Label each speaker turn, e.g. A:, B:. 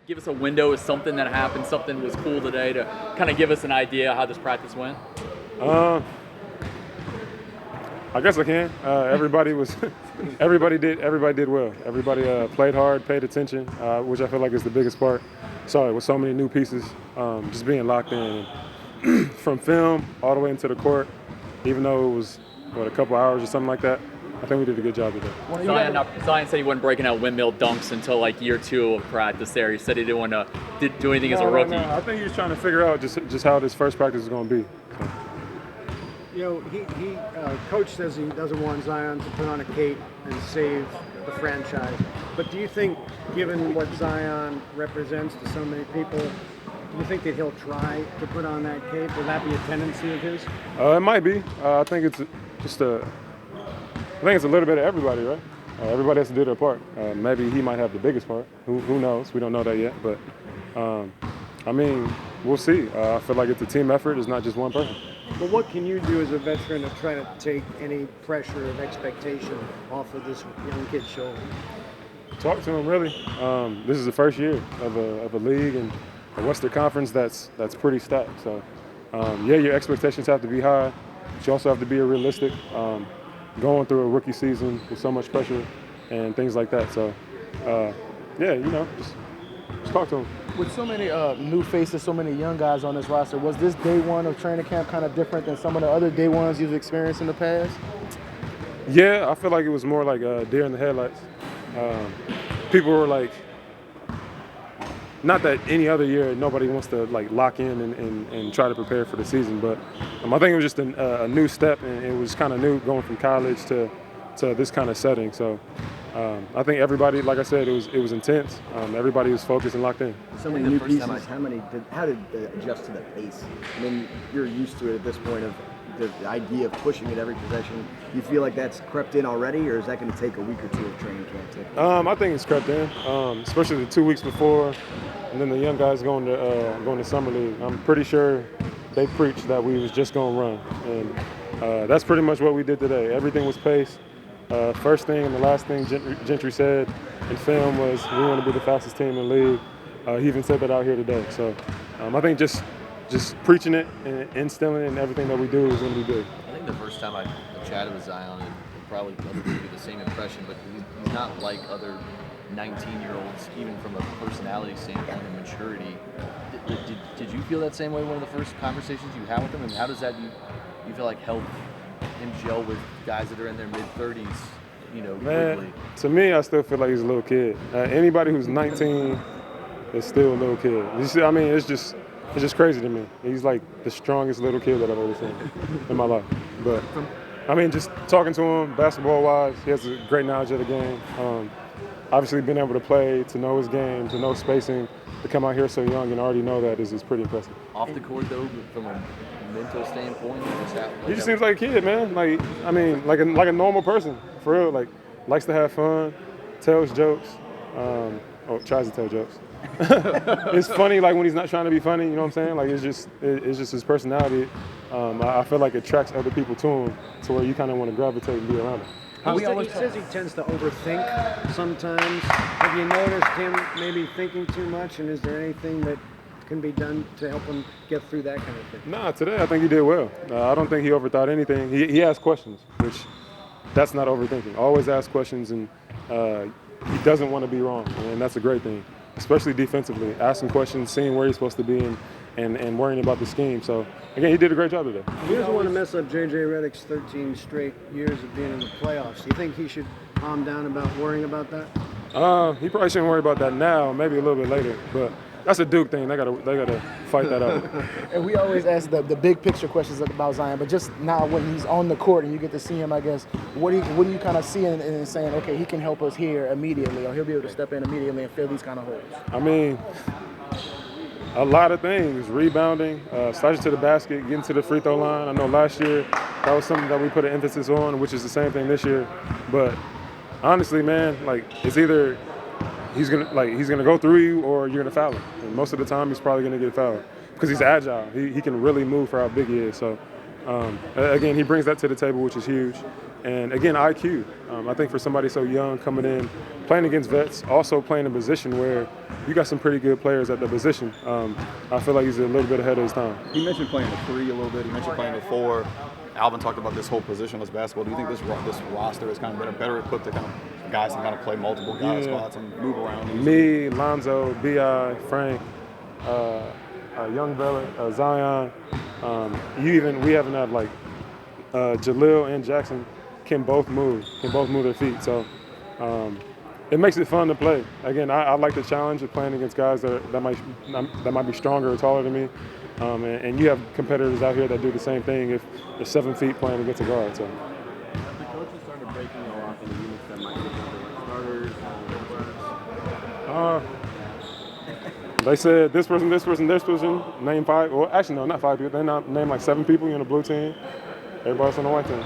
A: give us a window of something that happened, something was cool today to kind of give us an idea how this practice went?
B: I guess I can. Everybody did well. Everybody played hard, paid attention, which I feel like is the biggest part. Sorry, with so many new pieces, just being locked in from film all the way into the court, even though it was a couple hours or something like that. I think we did a good job today.
A: Zion said he wasn't breaking out windmill dunks until like year 2 of practice there. He said he didn't want to do anything as a rookie.
B: No. I think he was trying to figure out just how this first practice is going to be. So.
C: You know, coach says he doesn't want Zion to put on a cape and save the franchise. But do you think, given what Zion represents to so many people, do you think that he'll try to put on that cape? Will that be a tendency of his?
B: It might be. I think it's a little bit of everybody, right? Everybody has to do their part. Maybe he might have the biggest part. Who knows? We don't know that yet. But, I mean, we'll see. I feel like it's a team effort. It's not just one person.
C: But what can you do as a veteran to try to take any pressure of expectation off of this young kid's shoulder?
B: Talk to him, really. This is the first year of a league and a Western Conference that's pretty stacked. So, your expectations have to be high, but you also have to be realistic. Going through a rookie season with so much pressure and things like that. So, just talk to him.
D: With so many new faces, so many young guys on this roster, was this day one of training camp kind of different than some of the other day ones you've experienced in the past?
B: Yeah, I feel like it was more like deer in the headlights. People were like, not that any other year nobody wants to like lock in and try to prepare for the season, but I think it was just a new step, and it was kind of new going from college to this kind of setting. So I think everybody, like I said, it was intense. Everybody was focused and locked in.
E: So many new pieces. How did it adjust to the pace? I mean, you're used to it at this point of the idea of pushing it every possession. You feel like that's crept in already, or is that going to take a week or two of training camp to?
B: I think it's crept in, especially the 2 weeks before, and then the young guys going to summer league. I'm pretty sure they preached that we was just going to run, and that's pretty much what we did today. Everything was paced. First thing and the last thing Gentry said in film was we want to be the fastest team in the league. He even said that out here today. So I think just preaching it and instilling it in everything that we do is going to be good.
F: I think the first time I chatted with Zion, it probably doesn't give you the same impression, but he's not like other 19-year-olds, even from a personality standpoint and maturity. Did you feel that same way one of the first conversations you had with him? And how does that, you feel like, help him gel with guys that are in their mid-30s, quickly?
B: To me, I still feel like he's a little kid. Anybody who's 19 is still a little kid. You see, I mean, it's just crazy to me. He's like the strongest little kid that I've ever seen in my life. But, I mean, just talking to him basketball-wise, he has a great knowledge of the game. Obviously, being able to play, to know his game, to know spacing, to come out here so young and already know that is pretty impressive.
F: Off the court, though, from a mental standpoint,
B: he just seems like a kid, man. Like, I mean, like a normal person, for real. Like, likes to have fun, tells jokes, tries to tell jokes. It's funny, like when he's not trying to be funny. You know what I'm saying? Like it's just his personality. I feel like it attracts other people to him, to where you kind of want to gravitate and be around him.
C: He says he tends to overthink sometimes. Have you noticed him maybe thinking too much, and is there anything that can be done to help him get through that kind of thing?
B: Nah, today I think he did well. I don't think he overthought anything. He asked questions, which that's not overthinking. Always ask questions, and he doesn't want to be wrong, and that's a great thing, especially defensively. Asking questions, seeing where he's supposed to be, and worrying about the scheme. So, again, he did a great job today.
C: He doesn't want to mess up J.J. Redick's 13 straight years of being in the playoffs. Do you think he should calm down about worrying about that?
B: He probably shouldn't worry about that now, maybe a little bit later. But that's a Duke thing. They gotta fight that out.
D: And we always ask the big picture questions about Zion, but just now when he's on the court and you get to see him, I guess, what do you kind of see in saying, okay, he can help us here immediately, or he'll be able to step in immediately and fill these kind of holes?
B: I mean, a lot of things. Rebounding, sliding to the basket, getting to the free throw line. I know last year that was something that we put an emphasis on, which is the same thing this year. But honestly, man, like it's either he's gonna go through you or you're gonna foul him. And most of the time, he's probably gonna get fouled because he's agile. He can really move for how big he is. So again, he brings that to the table, which is huge. And again, IQ. I think for somebody so young coming in, playing against vets, also playing a position where you got some pretty good players at the position. I feel like he's a little bit ahead of his time.
G: He mentioned playing the 3 a little bit. He mentioned playing the 4. Alvin talked about this whole positionless basketball. Do you think this roster is kind of better equipped to kind of guys can kind of play multiple guy spots and move around?
B: Me, Lonzo, Bi, Frank, Young Vela, Zion. We haven't had like Jalil and Jackson can both move their feet. So it makes it fun to play. Again, I like the challenge of playing against guys that might be stronger or taller than me. And you have competitors out here that do the same thing if they're 7 feet playing against a guard. So.
H: The coaches started breaking you off in the units that might be starters,
B: They said this person, name 5. Well, actually, no, not 5 people. They named like 7 people in the blue team. Everybody else on the white team.